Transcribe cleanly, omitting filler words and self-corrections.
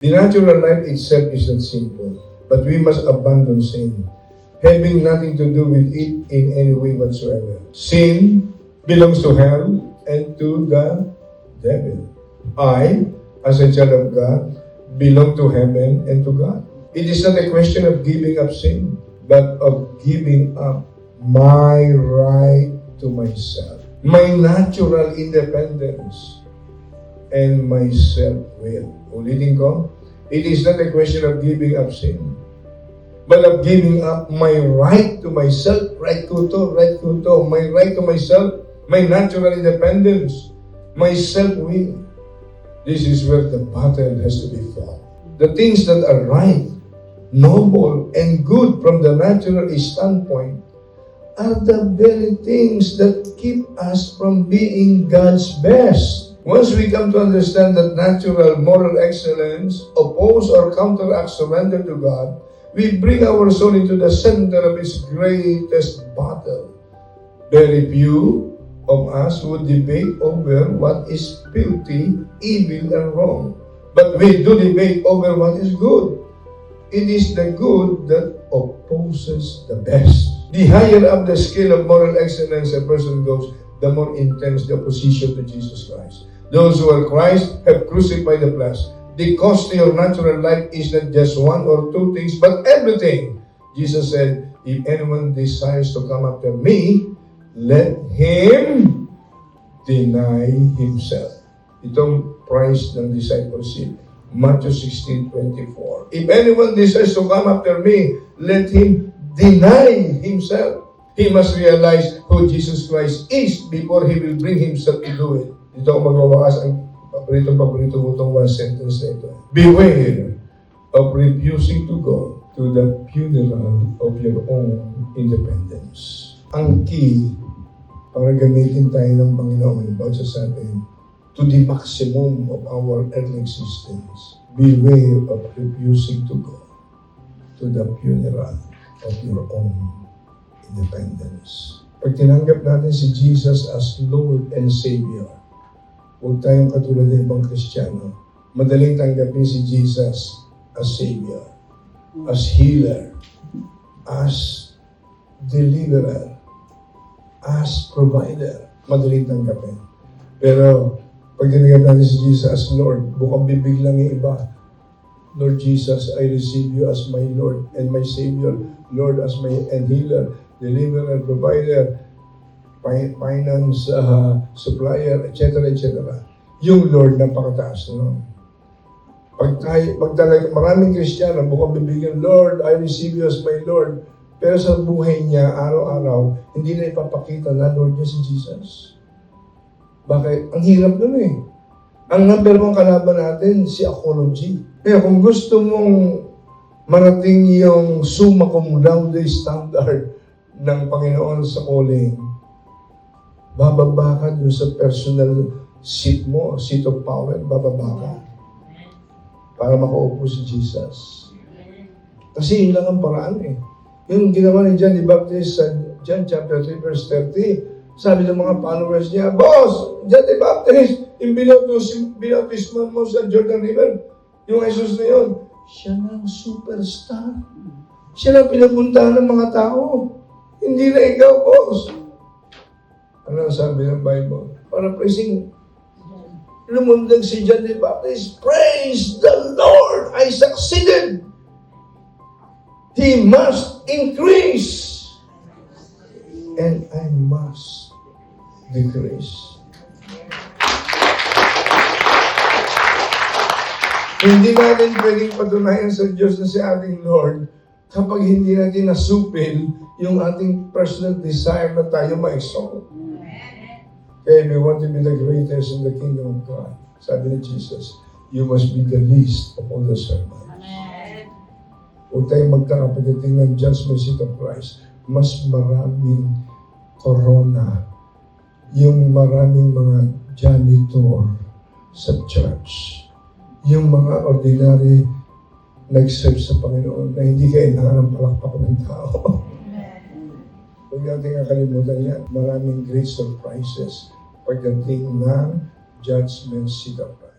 The natural life itself is not sinful, but we must abandon sin, having nothing to do with it in any way whatsoever. Sin belongs to hell and to the devil. I, as a child of God, belong to heaven and to God. It is not a question of giving up sin, but of giving up my right to myself, my natural independence, and my self-will. Ulitin ko, it is not a question of giving up sin, but of giving up my right to myself, right ko to, my right to myself, my natural independence, my self-will. This is where the battle has to be fought. The things that are right, noble, and good from the natural standpoint are the very things that keep us from being God's best. Once we come to understand that natural moral excellence oppose or counteract surrender to God, we bring our soul into the center of its greatest battle. Very few of us would debate over what is filthy, evil, and wrong. But we do debate over what is good. It is the good that opposes the best. The higher up the scale of moral excellence a person goes, the more intense the opposition to Jesus Christ. Those who are Christ have crucified the flesh. The cost to your natural life is not just one or two things, but everything. Jesus said, if anyone desires to come after me, let him deny himself. Itong price ng discipleship. Matthew 16:24. If anyone desires to come after me, let him deny himself. He must realize who Jesus Christ is before he will bring himself to do it. Ito ang magwawakas ang paborito ko itong one sentence na ito. Beware of refusing to go to the funeral of your own independence. Ang key para gamitin tayo ng Panginoon about sa atin to the maximum of our earthly existence. Beware of refusing to go to the funeral of your own independence. Pag tinanggap natin si Jesus as Lord and Savior, huwag tayong katulad ng ibang Kristiyano. Madaling tanggapin si Jesus as Savior, as Healer, as Deliverer, as Provider. Madaling tanggapin. Pero pag tinanggap natin si Jesus as Lord, bukang bibig lang yung iba. Lord Jesus, I receive you as my Lord and my Savior. Lord as my Healer, Deliverer, Provider, finance, supplier, etc., etc. Yung Lord na pakataas. No? Pag talaga, maraming Kristiyano, bukang bibigyan, Lord, I receive you as my Lord. Pero sa buhay niya, araw-araw, hindi na ipapakita na Lord niya si Jesus. Bakit? Ang hirap nun eh. Ang number one kalaban natin, si apology. Kaya kung gusto mong marating yung summa cum laude standard ng Panginoon sa calling, bababa ka dun sa personal seat mo, seat of power, bababa ka. Para makaupo si Jesus. Kasi yun lang ang paraan eh. Yung ginawa ni John the Baptist sa John chapter 3 verse 30, sabi ng mga followers niya, Boss, John the Baptist, yung binautismo mo sa Jordan River, yung Jesus na yun, siya ng superstar. Siya lang pinapuntahan ng mga tao. Hindi na ikaw, boss. Ano ang sabi ng Bible? Para praising, lumundag si John the Baptist, Praise the Lord! I succeeded! He must increase and I must decrease. Hindi natin pwedeng patunayan sa Diyos na si ating Lord kapag hindi natin nasupil yung ating personal desire na tayo ma-exalt. Kaya if you want to be the greatest in the kingdom of God, sabi ni Jesus, you must be the least of all the servants. Huwag tayong magtaka pagdating ng judgment seat of Christ, mas maraming corona, yung maraming mga janitor sa church, yung mga ordinary nag-serve sa Panginoon na hindi kailangan ng palakpak ng tao. Huwag natin kakalimutan yan. Maraming great surprises pagdating ng judgment seat of Christ.